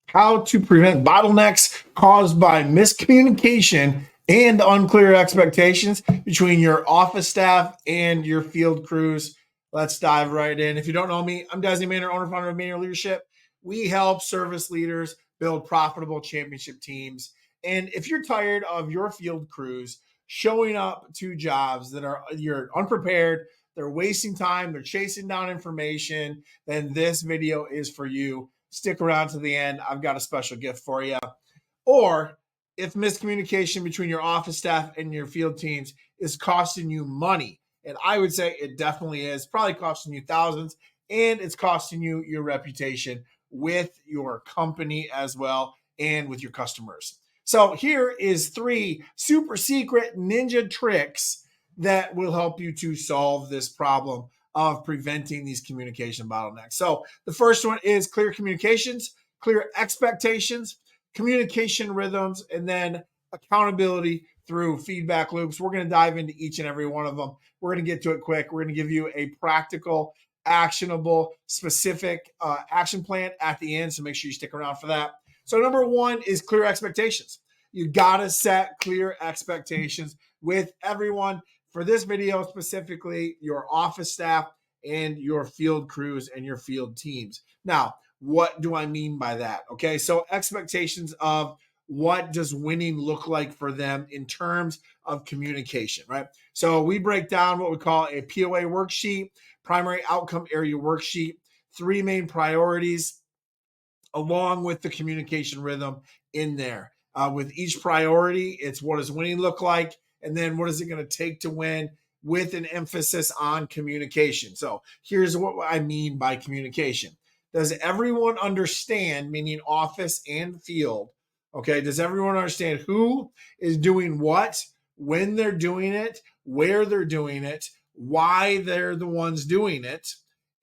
how to prevent bottlenecks caused by miscommunication and unclear expectations between your office staff and your field crews. Let's dive right in. If you don't know me, I'm Desi Maynard, owner founder of Mayner Leadership. We help service leaders build profitable championship teams. And if you're tired of your field crews showing up to jobs that are you're unprepared, they're wasting time, they're chasing down information, then this video is for you. Stick around to the end. I've got a special gift for you. Or if miscommunication between your office staff and your field teams is costing you money, and I would say it definitely is, probably costing you thousands, and it's costing you your reputation with your company as well and with your customers. So here is 3 super secret ninja tricks that will help you to solve this problem of preventing these communication bottlenecks. So the first one is clear communications, clear expectations, communication rhythms, and then accountability through feedback loops. We're going to dive into each and every one of them. We're going to get to it quick. We're going to give you a practical, actionable, specific action plan at the end. So make sure you stick around for that. So number 1 is clear expectations. You got to set clear expectations with everyone. For this video specifically, your office staff and your field crews and your field teams. Now, what do I mean by that? Okay, so expectations of what does winning look like for them in terms of communication, right? So we break down what we call a POA worksheet, primary outcome area worksheet, 3 main priorities, along with the communication rhythm in there. With each priority, it's what does winning look like? And then what is it going to take to win, with an emphasis on communication. So here's what I mean by communication. Does everyone understand, meaning office and field? Okay, does everyone understand who is doing what, when they're doing it, where they're doing it, why they're the ones doing it,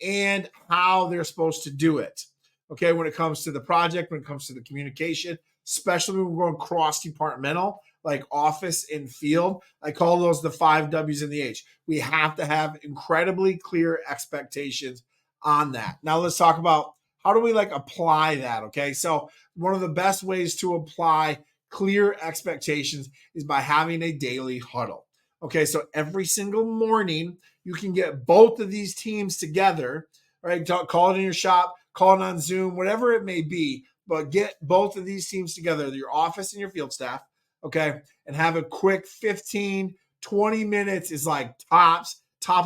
and how they're supposed to do it? Okay, when it comes to the project, when it comes to the communication, especially when we're going cross-departmental, like office and field, I call those the 5 W's and the H. We have to have incredibly clear expectations on that. Now let's talk about how do we apply that, okay? So one of the best ways to apply clear expectations is by having a daily huddle. Okay, so every single morning, you can get both of these teams together, right? Call it in your shop, call it on Zoom, whatever it may be, but get both of these teams together, your office and your field staff, okay, and have a quick 15, 20 minutes is like top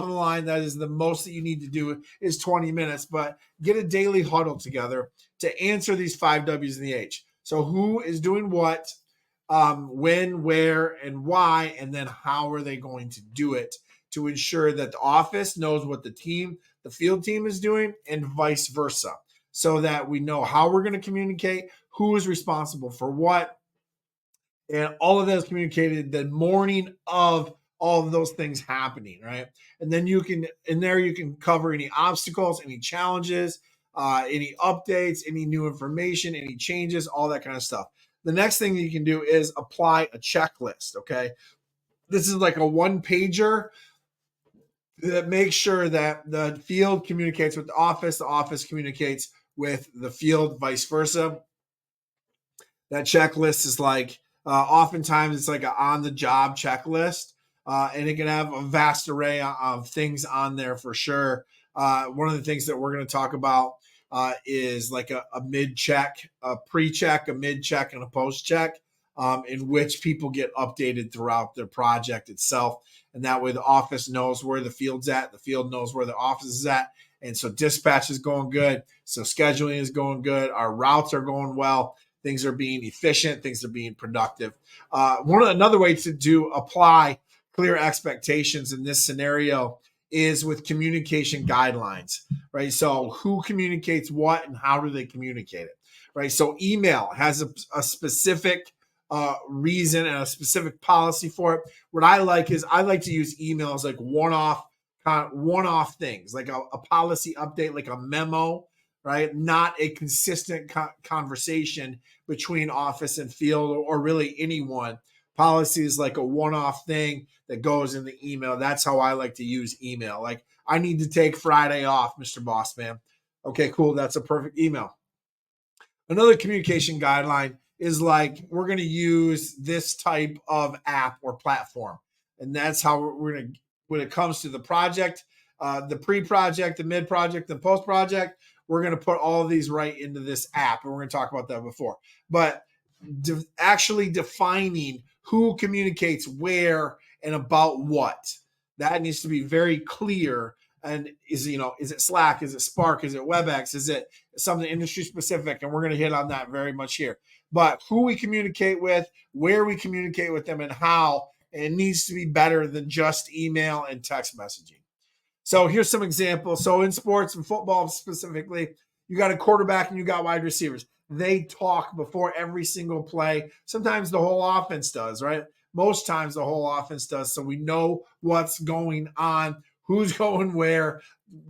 of the line. That is the most that you need to do is 20 minutes, but get a daily huddle together to answer these 5 W's and the H. So who is doing what, when, where, and why, and then how are they going to do it to ensure that the office knows what the field team is doing, and vice versa, so that we know how we're going to communicate, who is responsible for what, and all of that is communicated the morning of all of those things happening, right? And then you can cover any obstacles, any challenges, any updates, any new information, any changes, all that kind of stuff. The next thing you can do is apply a checklist, okay? This is like a 1-pager that makes sure that the field communicates with the office communicates with the field, vice versa. That checklist is oftentimes it's like an on-the-job checklist, and it can have a vast array of things on there for sure. One of the things that we're going to talk about is like a mid-check, a pre-check, a mid-check, and a post-check, in which people get updated throughout the project itself. And that way the office knows where the field's at, the field knows where the office is at. And so dispatch is going good. So scheduling is going good. Our routes are going well. Things are being efficient. Things are being productive. Another way to apply clear expectations in this scenario is with communication guidelines, right? So who communicates what and how do they communicate it, right? So email has a specific reason and a specific policy for it. What I like to use email as like one-off things, like a policy update, like a memo, right? Not a consistent conversation between office and field or really anyone. Policy is like a one-off thing that goes in the email. That's how I like to use email. Like, I need to take Friday off, Mr. Boss Man. Okay, cool. That's a perfect email. Another communication guideline is like, we're going to use this type of app or platform. And that's how we're going to, when it comes to the project, the pre-project, the mid-project, the post-project, we're going to put all of these right into this app. And we're going to talk about that before. But actually defining who communicates where and about what, that needs to be very clear. And is it Slack, is it Spark, is it WebEx, is it something industry specific? And we're going to hit on that very much here. But who we communicate with, where we communicate with them, and how, it needs to be better than just email and text messaging. So here's some examples. So in sports and football specifically, you got a quarterback and you got wide receivers. They talk before every single play. Sometimes the whole offense does, right? Most times the whole offense does. So we know what's going on, who's going where,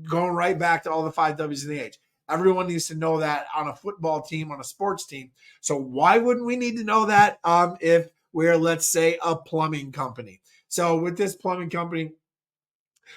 going right back to all the 5 W's and the H. Everyone needs to know that on a football team, on a sports team. So why wouldn't we need to know that if we're, let's say, a plumbing company? So with this plumbing company,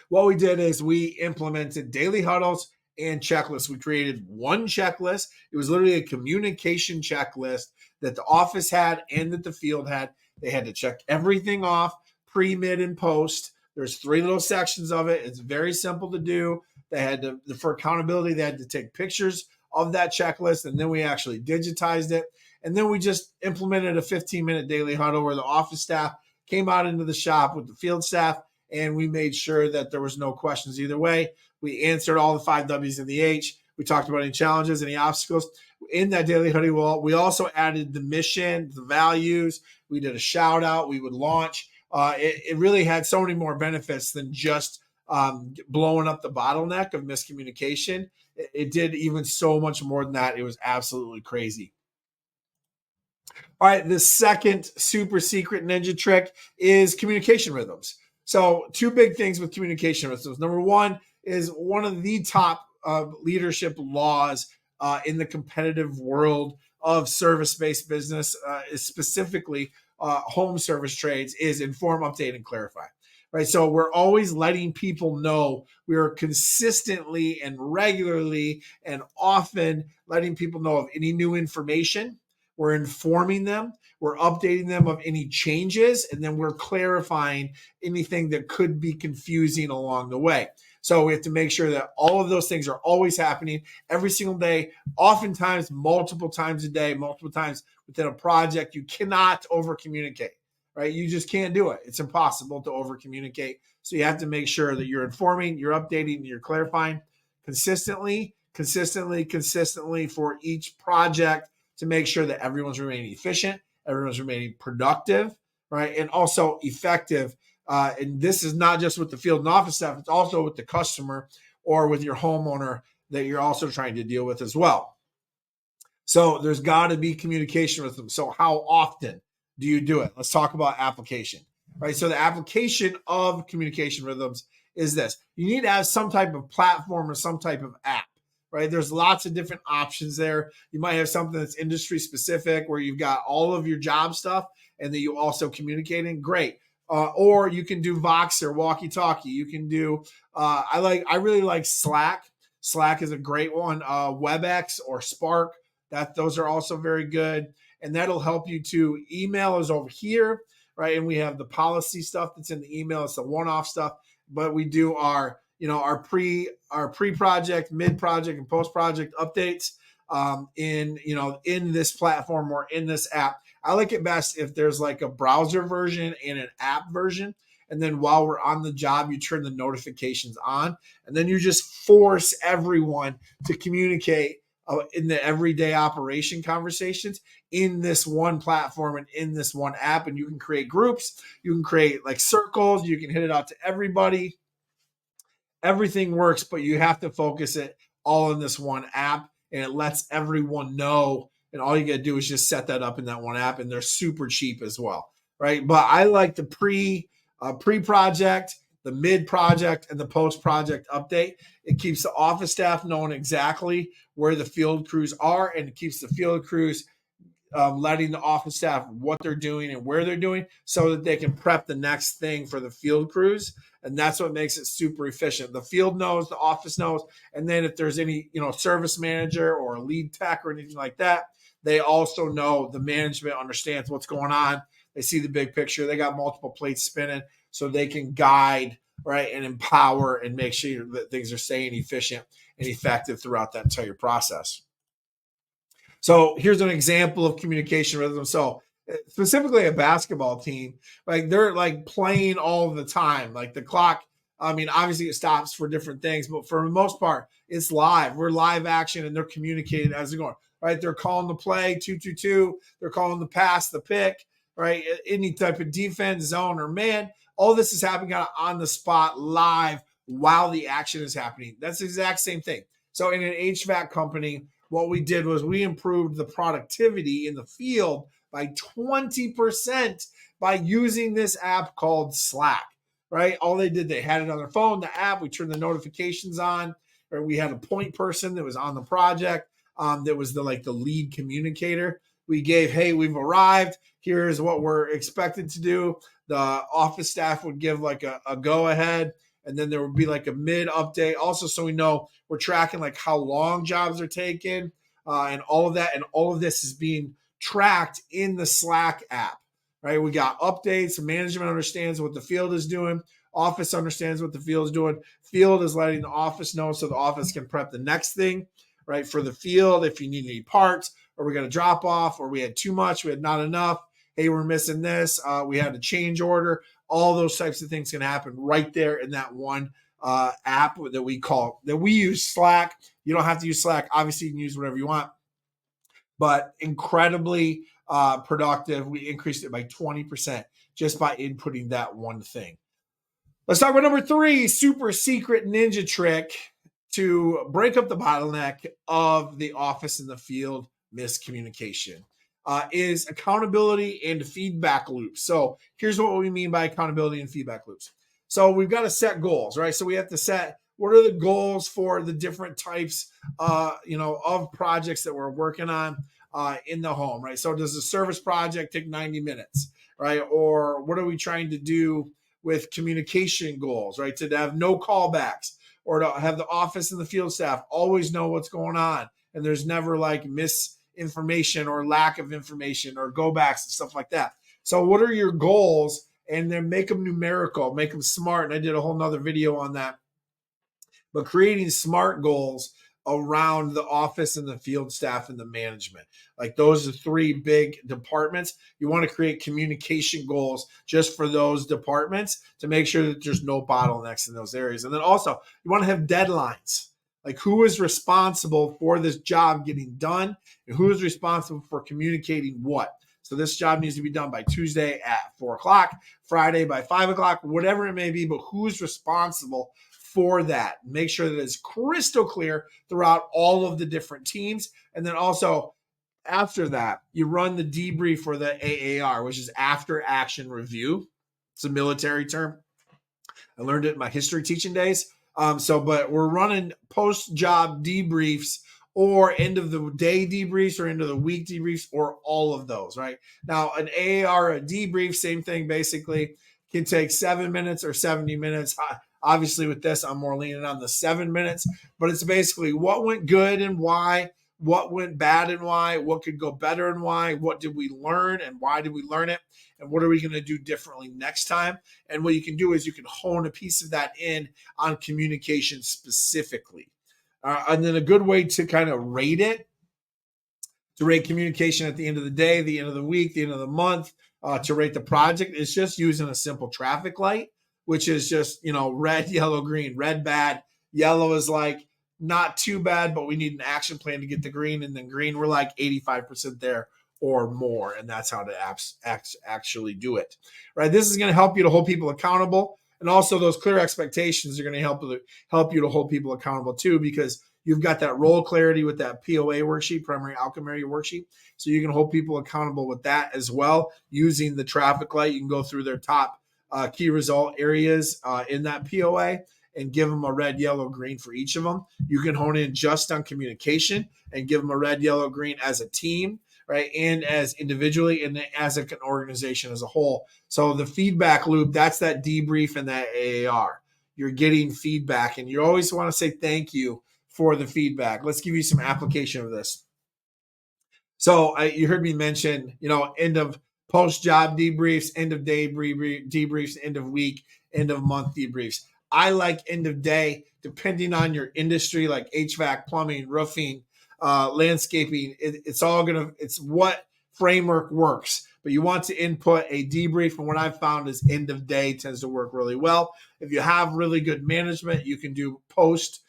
what we did is we implemented daily huddles and checklists. We created one checklist. It was literally a communication checklist that the office had and that the field had. They had to check everything off, pre, mid, and post. There's 3 little sections of it. It's very simple to do. They had to, for accountability, they had to take pictures of that checklist, and then we actually digitized it. And then we just implemented a 15-minute daily huddle where the office staff came out into the shop with the field staff, and we made sure that there was no questions either way. We answered all the 5 W's and the H. We talked about any challenges, any obstacles. In that daily huddle, we also added the mission, the values. We did a shout out. We would launch. It really had so many more benefits than just blowing up the bottleneck of miscommunication. It did even so much more than that. It was absolutely crazy. All right, the second super secret ninja trick is communication rhythms. So 2 big things with communication rhythms. Number 1 is one of the top leadership laws in the competitive world of service-based business, is specifically home service trades, is inform, update, and clarify. Right. So we're always letting people know, we are consistently and regularly and often letting people know of any new information. We're informing them, we're updating them of any changes, and then we're clarifying anything that could be confusing along the way. So we have to make sure that all of those things are always happening every single day, oftentimes multiple times a day, multiple times within a project. You cannot over communicate, right? You just can't do it. It's impossible to over communicate. So you have to make sure that you're informing, you're updating, you're clarifying consistently for each project, to make sure that everyone's remaining efficient, everyone's remaining productive, right? And also effective. And this is not just with the field and office staff, it's also with the customer or with your homeowner that you're also trying to deal with as well. So there's got to be communication with them. So how often do you do it? Let's talk about application, right? So the application of communication rhythms is this. You need to have some type of platform or some type of app. Right? There's lots of different options there. You might have something that's industry specific where you've got all of your job stuff and that you also communicating. Great. Or you can do Vox or walkie talkie. You can do, I really like Slack. Slack is a great one. WebEx or Spark, those are also very good. And that'll help you to, email is over here, right? And we have the policy stuff that's in the email. It's the one-off stuff, but we do our pre-project, mid-project, and post-project updates in this platform or in this app. I like it best if there's like a browser version and an app version. And then while we're on the job, you turn the notifications on, and then you just force everyone to communicate in the everyday operation conversations in this one platform and in this one app. And you can create groups, you can create like circles, you can hit it out to everybody. Everything works, but you have to focus it all in this one app, and it lets everyone know. And all you got to do is just set that up in that one app, and they're super cheap as well, right? But I like the pre-project, the mid-project, and the post-project update. It keeps the office staff knowing exactly where the field crews are, and it keeps the field crews letting the office staff what they're doing and where they're doing, so that they can prep the next thing for the field crews. And that's what makes it super efficient. The field knows, the office knows. And then if there's any, service manager or a lead tech or anything like that, They also know the management understands what's going on. They see the big picture. They got multiple plates spinning, so they can guide, right, and empower and make sure that things are staying efficient and effective throughout that entire process. So here's an example of communication rhythm. So specifically a basketball team, like they're like playing all the time. Like the clock, I mean, obviously it stops for different things, but for the most part, it's live. We're live action and they're communicating as they're going. Right. They're calling the play 2-2-2. They're calling the pass, the pick, right? Any type of defense, zone, or man. All this is happening kind of on the spot live while the action is happening. That's the exact same thing. So in an HVAC company, what we did was we improved the productivity in the field by 20% by using this app called Slack, right? All they did, they had it on their phone, the app, we turned the notifications on, or we had a point person that was on the project that was the lead communicator. We gave, hey, we've arrived. Here's what we're expected to do. The office staff would give like a go ahead, and then there would be like a mid update also, so we know we're tracking like how long jobs are taken and all of that. And all of this is being tracked in the Slack app, right? We got updates. Management understands what the field is doing. Office understands what the field is doing. Field is letting the office know so the office can prep the next thing, right? For the field, if you need any parts, or we got to drop off, or we had too much, we had not enough. Hey, we're missing this. We had a change order. All those types of things can happen right there in that one app that we use, Slack. You don't have to use Slack. Obviously, you can use whatever you want, but incredibly productive. We increased it by 20% just by inputting that one thing. Let's talk about number 3, super secret ninja trick to break up the bottleneck of the office and the field miscommunication. Is accountability and feedback loops. So here's what we mean by accountability and feedback loops. So we've got to set goals, right? So we have to set what are the goals for the different types, of projects that we're working on in the home, right? So does a service project take 90 minutes, right? Or what are we trying to do with communication goals, right? To have no callbacks, or to have the office and the field staff always know what's going on, and there's never like misinformation or lack of information or go backs and stuff like that. So what are your goals? And then make them numerical, make them smart. And I did a whole nother video on that. But creating smart goals around the office and the field staff and the management. Like those are 3 big departments. You want to create communication goals just for those departments to make sure that there's no bottlenecks in those areas. And then also you want to have deadlines. Like who is responsible for this job getting done and who is responsible for communicating what. So this job needs to be done by Tuesday at 4:00, Friday by 5:00, whatever it may be, but who's responsible for that? Make sure that it's crystal clear throughout all of the different teams. And then also after that, you run the debrief for the AAR, which is after action review. It's a military term. I learned it in my history teaching days. But we're running post-job debriefs or end of the day debriefs or end of the week debriefs or all of those, right? Now, an AAR, a debrief, same thing, basically can take 7 minutes or 70 minutes. Obviously, with this, I'm more leaning on the 7 minutes, but it's basically what went good and why, what went bad and why, what could go better and why, what did we learn and why did we learn it, and what are we going to do differently next time. And what you can do is you can hone a piece of that in on communication specifically. And then a good way to kind of rate it, to rate communication at the end of the day, the end of the week, the end of the month, to rate the project is just using a simple traffic light, which is just, red, yellow, green. Red, bad. Yellow is like not too bad, but we need an action plan to get the green. And then green, we're like 85% there or more. And that's how the apps actually do it, right? This is going to help you to hold people accountable. And also those clear expectations are going to help you to hold people accountable too, because you've got that role clarity with that POA worksheet, primary outcome area worksheet. So you can hold people accountable with that as well. Using the traffic light, you can go through their top key result areas in that POA and give them a red, yellow, green for each of them. You can hone in just on communication and give them a red, yellow, green as a team, right? And as individually and as an organization as a whole. So the feedback loop, that's that debrief and that AAR. You're getting feedback and you always want to say thank you for the feedback. Let's give you some application of this. So you heard me mention, end of post job debriefs, end of day debriefs, end of week, end of month debriefs. I like end of day, depending on your industry, like HVAC, plumbing, roofing, landscaping. It's what framework works. But you want to input a debrief, and what I've found is end of day tends to work really well. If you have really good management, you can do post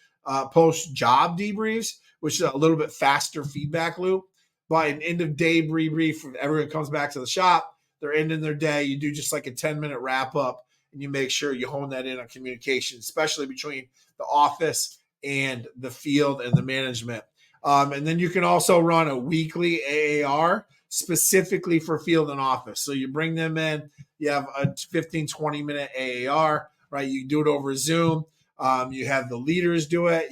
job debriefs, which is a little bit faster feedback loop. By an end of day debrief, when everyone comes back to the shop, they're ending their day. You do just like a 10-minute wrap up, and you make sure you hone that in on communication, especially between the office and the field and the management. And then you can also run a weekly AAR specifically for field and office. So you bring them in, you have a 15, 20-minute AAR, right? You do it over Zoom. You have the leaders do it.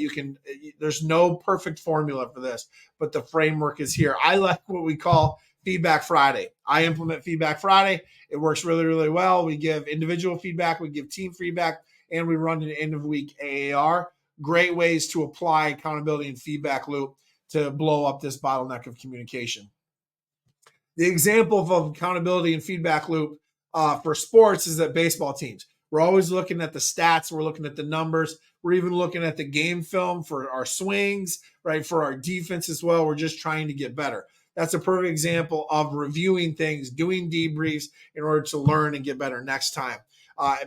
There's no perfect formula for this, but the framework is here. I like what we call Feedback Friday. I implement Feedback Friday. It works really, really well. We give individual feedback, we give team feedback, and we run an end of week AAR. Great ways to apply accountability and feedback loop to blow up this bottleneck of communication. The example of accountability and feedback loop for sports is that baseball teams. We're always looking at the stats. We're looking at the numbers. We're even looking at the game film for our swings, right? For our defense as well. We're just trying to get better. That's a perfect example of reviewing things, doing debriefs in order to learn and get better next time.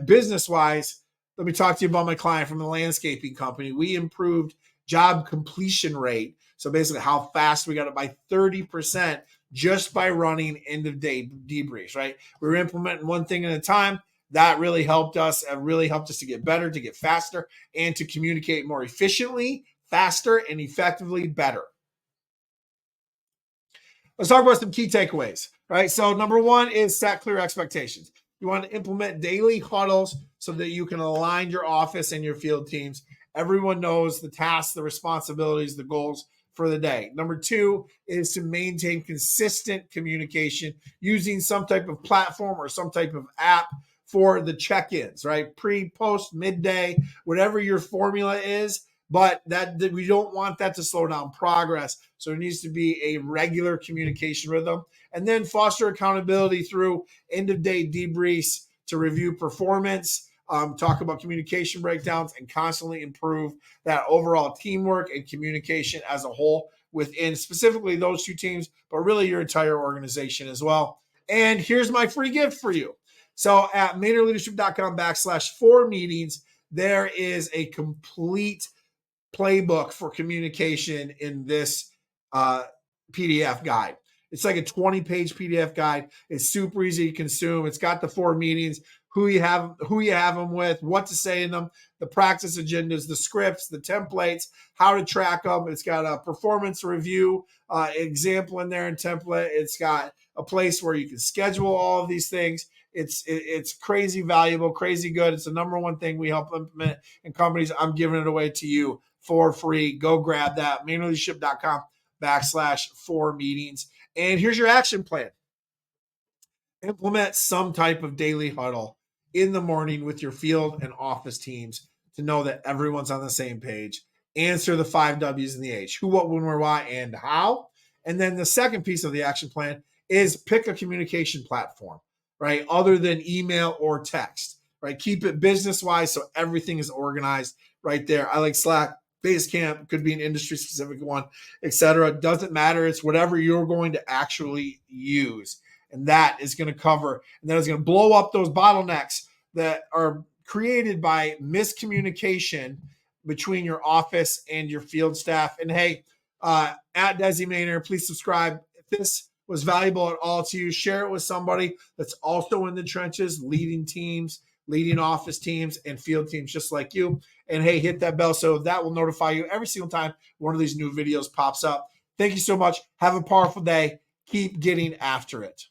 Business-wise, let me talk to you about my client from the landscaping company. We improved job completion rate. So basically how fast we got it by 30% just by running end-of-day debriefs, right? We were implementing one thing at a time. That really helped us. It really helped us to get better, to get faster, and to communicate more efficiently, faster, and effectively better. Let's talk about some key takeaways, right? So number one is set clear expectations. You want to implement daily huddles so that you can align your office and your field teams. Everyone knows the tasks, the responsibilities, the goals for the day. Number two is to maintain consistent communication using some type of platform or some type of app for the check-ins, right? Pre, post, midday, whatever your formula is, but that we don't want that to slow down progress. So there needs to be a regular communication rhythm. And then foster accountability through end-of-day debriefs to review performance, talk about communication breakdowns, and constantly improve that overall teamwork and communication as a whole within specifically those two teams, but really your entire organization as well. And here's my free gift for you. So at MaynerLeadership.com/4meetings, there is a complete playbook for communication in this PDF guide. It's like a 20-page PDF guide. It's super easy to consume. It's got the 4 meetings, who you have them with, what to say in them, the practice agendas, the scripts, the templates, how to track them. It's got a performance review example in there and template. It's got a place where you can schedule all of these things. It's crazy valuable, crazy good. It's the number one thing we help implement in companies. I'm giving it away to you for free. Go grab that. MaynerLeadership.com/4meetings. And here's your action plan. Implement some type of daily huddle in the morning with your field and office teams to know that everyone's on the same page. Answer the 5 W's and the H: who, what, when, where, why, and how. And then the second piece of the action plan is pick a communication platform, right? Other than email or text, right? Keep it business-wise so everything is organized right there. I like Slack, Basecamp, could be an industry-specific one, etc. Doesn't matter. It's whatever you're going to actually use. And that is going to cover, and that is going to blow up those bottlenecks that are created by miscommunication between your office and your field staff. And hey, at Desi Maynard, please subscribe. If this was valuable at all to you, share it with somebody that's also in the trenches, leading teams, leading office teams and field teams just like you. And hey, hit that bell so that will notify you every single time one of these new videos pops up. Thank you so much. Have a powerful day. Keep getting after it.